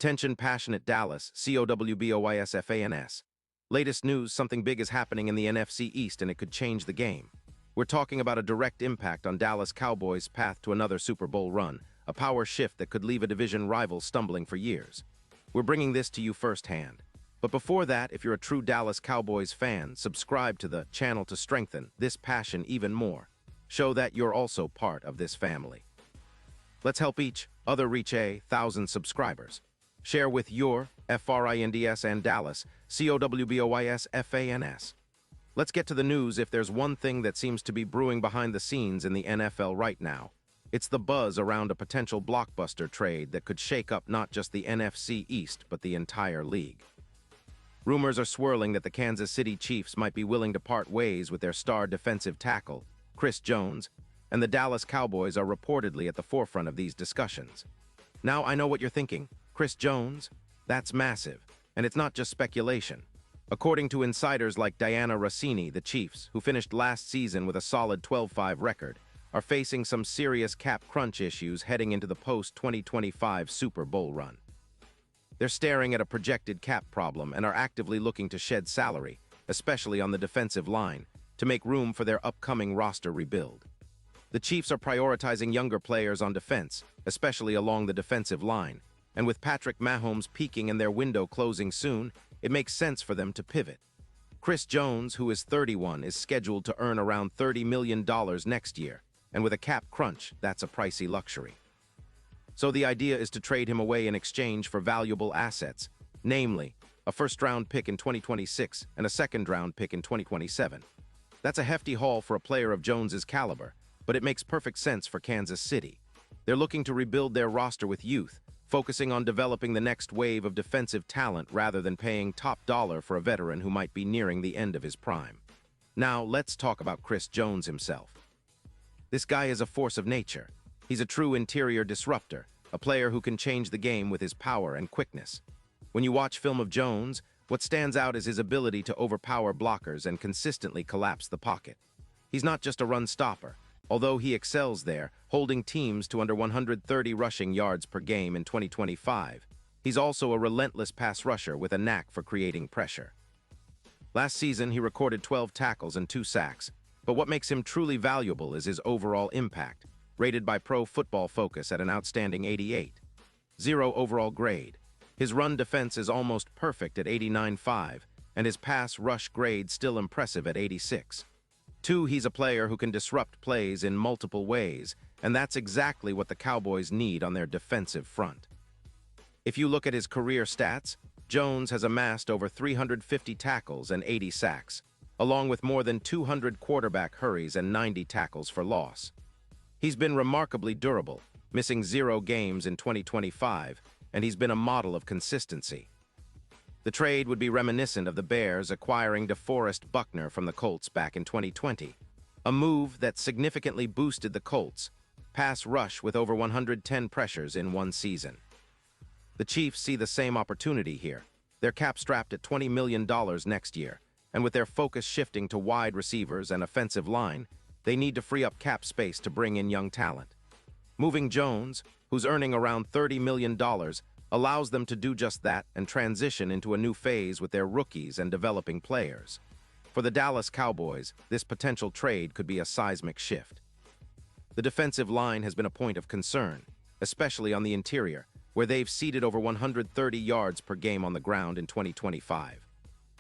Attention passionate Dallas, Cowboys fans. Latest news, something big is happening in the NFC East and it could change the game. We're talking about a direct impact on Dallas Cowboys' path to another Super Bowl run, a power shift that could leave a division rival stumbling for years. We're bringing this to you firsthand. But before that, if you're a true Dallas Cowboys fan, subscribe to the channel to strengthen this passion even more. Show that you're also part of this family. Let's help each other reach 1,000 subscribers. Share with your friends and Dallas, Cowboys fans. Let's get to the news. If there's one thing that seems to be brewing behind the scenes in the NFL right now, it's the buzz around a potential blockbuster trade that could shake up not just the NFC East, but the entire league. Rumors are swirling that the Kansas City Chiefs might be willing to part ways with their star defensive tackle, Chris Jones, and the Dallas Cowboys are reportedly at the forefront of these discussions. Now, I know what you're thinking. Chris Jones? That's massive, and it's not just speculation. According to insiders like Diana Rossini, the Chiefs, who finished last season with a solid 12-5 record, are facing some serious cap crunch issues heading into the post-2025 Super Bowl run. They're staring at a projected cap problem and are actively looking to shed salary, especially on the defensive line, to make room for their upcoming roster rebuild. The Chiefs are prioritizing younger players on defense, especially along the defensive line, and with Patrick Mahomes peaking and their window closing soon, it makes sense for them to pivot. Chris Jones, who is 31, is scheduled to earn around $30 million next year, and with a cap crunch, that's a pricey luxury. So the idea is to trade him away in exchange for valuable assets, namely a first-round pick in 2026 and a second-round pick in 2027. That's a hefty haul for a player of Jones's caliber, but it makes perfect sense for Kansas City. They're looking to rebuild their roster with youth, focusing on developing the next wave of defensive talent rather than paying top dollar for a veteran who might be nearing the end of his prime. Now, let's talk about Chris Jones himself. This guy is a force of nature. He's a true interior disruptor, a player who can change the game with his power and quickness. When you watch film of Jones, what stands out is his ability to overpower blockers and consistently collapse the pocket. He's not just a run stopper. Although he excels there, holding teams to under 130 rushing yards per game in 2025, he's also a relentless pass rusher with a knack for creating pressure. Last season, he recorded 12 tackles and 2 sacks, but what makes him truly valuable is his overall impact, rated by Pro Football Focus at an outstanding 88. 0 overall grade. His run defense is almost perfect at 89.5, and his pass rush grade still impressive at 86. 2, he's a player who can disrupt plays in multiple ways, and that's exactly what the Cowboys need on their defensive front. If you look at his career stats, Jones has amassed over 350 tackles and 80 sacks, along with more than 200 quarterback hurries and 90 tackles for loss. He's been remarkably durable, missing 0 games in 2025, and he's been a model of consistency. The trade would be reminiscent of the Bears acquiring DeForest Buckner from the Colts back in 2020, a move that significantly boosted the Colts' pass rush with over 110 pressures in one season. The Chiefs see the same opportunity here. They're cap-strapped at $20 million next year, and with their focus shifting to wide receivers and offensive line, they need to free up cap space to bring in young talent. Moving Jones, who's earning around $30 million, allows them to do just that and transition into a new phase with their rookies and developing players. For the Dallas Cowboys, this potential trade could be a seismic shift. The defensive line has been a point of concern, especially on the interior, where they've ceded over 130 yards per game on the ground in 2025.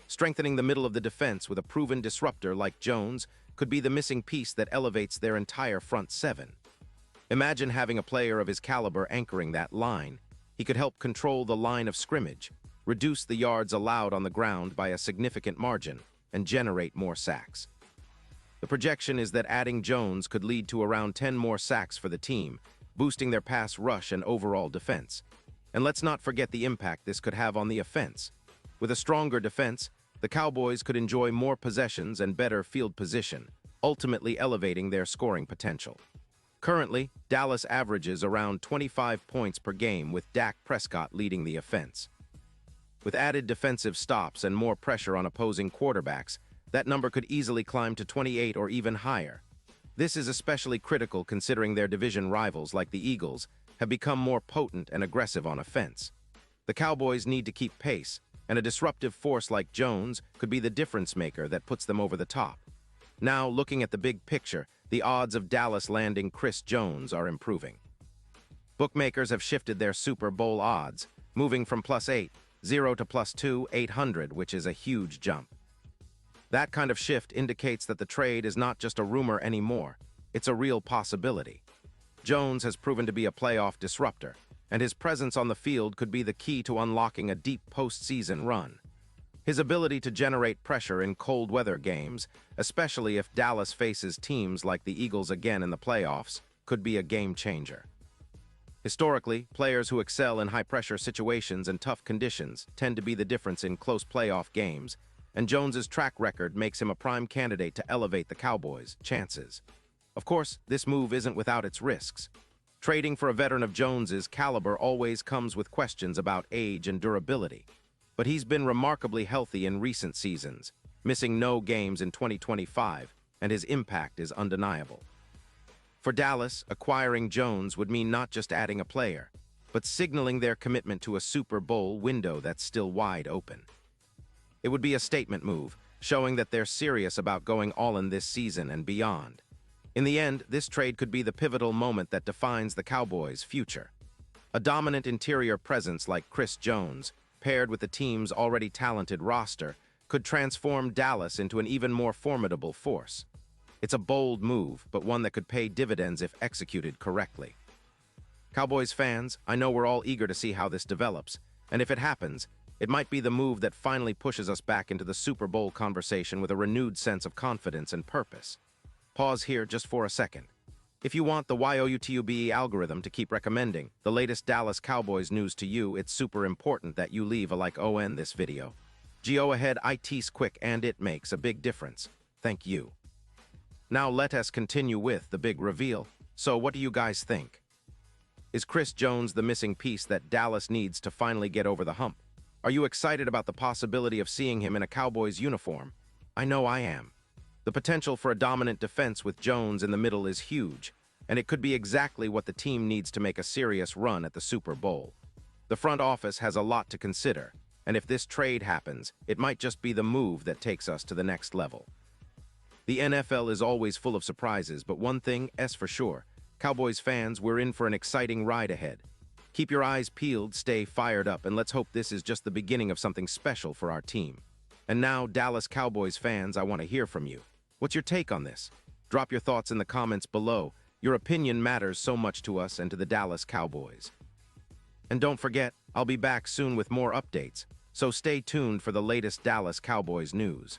Strengthening the middle of the defense with a proven disruptor like Jones could be the missing piece that elevates their entire front seven. Imagine having a player of his caliber anchoring that line. He could help control the line of scrimmage, reduce the yards allowed on the ground by a significant margin, and generate more sacks. The projection is that adding Jones could lead to around 10 more sacks for the team, boosting their pass rush and overall defense. And let's not forget the impact this could have on the offense. With a stronger defense, the Cowboys could enjoy more possessions and better field position, ultimately elevating their scoring potential. Currently, Dallas averages around 25 points per game with Dak Prescott leading the offense. With added defensive stops and more pressure on opposing quarterbacks, that number could easily climb to 28 or even higher. This is especially critical considering their division rivals like the Eagles have become more potent and aggressive on offense. The Cowboys need to keep pace, and a disruptive force like Jones could be the difference maker that puts them over the top. Now, looking at the big picture, the odds of Dallas landing Chris Jones are improving. Bookmakers have shifted their Super Bowl odds, moving from +8, 0 to +2, 800, which is a huge jump. That kind of shift indicates that the trade is not just a rumor anymore, it's a real possibility. Jones has proven to be a playoff disruptor, and his presence on the field could be the key to unlocking a deep postseason run. His ability to generate pressure in cold weather games, especially if Dallas faces teams like the Eagles again in the playoffs, could be a game changer. Historically, players who excel in high-pressure situations and tough conditions tend to be the difference in close playoff games, and Jones's track record makes him a prime candidate to elevate the Cowboys' chances. Of course, this move isn't without its risks. Trading for a veteran of Jones's caliber always comes with questions about age and durability. But he's been remarkably healthy in recent seasons, missing no games in 2025, and his impact is undeniable. For Dallas, acquiring Jones would mean not just adding a player, but signaling their commitment to a Super Bowl window that's still wide open. It would be a statement move, showing that they're serious about going all in this season and beyond. In the end, this trade could be the pivotal moment that defines the Cowboys' future. A dominant interior presence like Chris Jones, paired with the team's already talented roster, could transform Dallas into an even more formidable force. It's a bold move, but one that could pay dividends if executed correctly. Cowboys fans, I know we're all eager to see how this develops, and if it happens, it might be the move that finally pushes us back into the Super Bowl conversation with a renewed sense of confidence and purpose. Pause here just for a second. If you want the YOUTUBE algorithm to keep recommending the latest Dallas Cowboys news to you, it's super important that you leave a like on this video. Go ahead, it's quick and it makes a big difference. Thank you. Now let us continue with the big reveal. So what do you guys think? Is Chris Jones the missing piece that Dallas needs to finally get over the hump? Are you excited about the possibility of seeing him in a Cowboys uniform? I know I am. The potential for a dominant defense with Jones in the middle is huge, and it could be exactly what the team needs to make a serious run at the Super Bowl. The front office has a lot to consider, and if this trade happens, it might just be the move that takes us to the next level. The NFL is always full of surprises, but one thing is for sure. Cowboys fans, we're in for an exciting ride ahead. Keep your eyes peeled, stay fired up, and let's hope this is just the beginning of something special for our team. And now, Dallas Cowboys fans, I want to hear from you. What's your take on this? Drop your thoughts in the comments below. Your opinion matters so much to us and to the Dallas Cowboys. And don't forget, I'll be back soon with more updates, so stay tuned for the latest Dallas Cowboys news.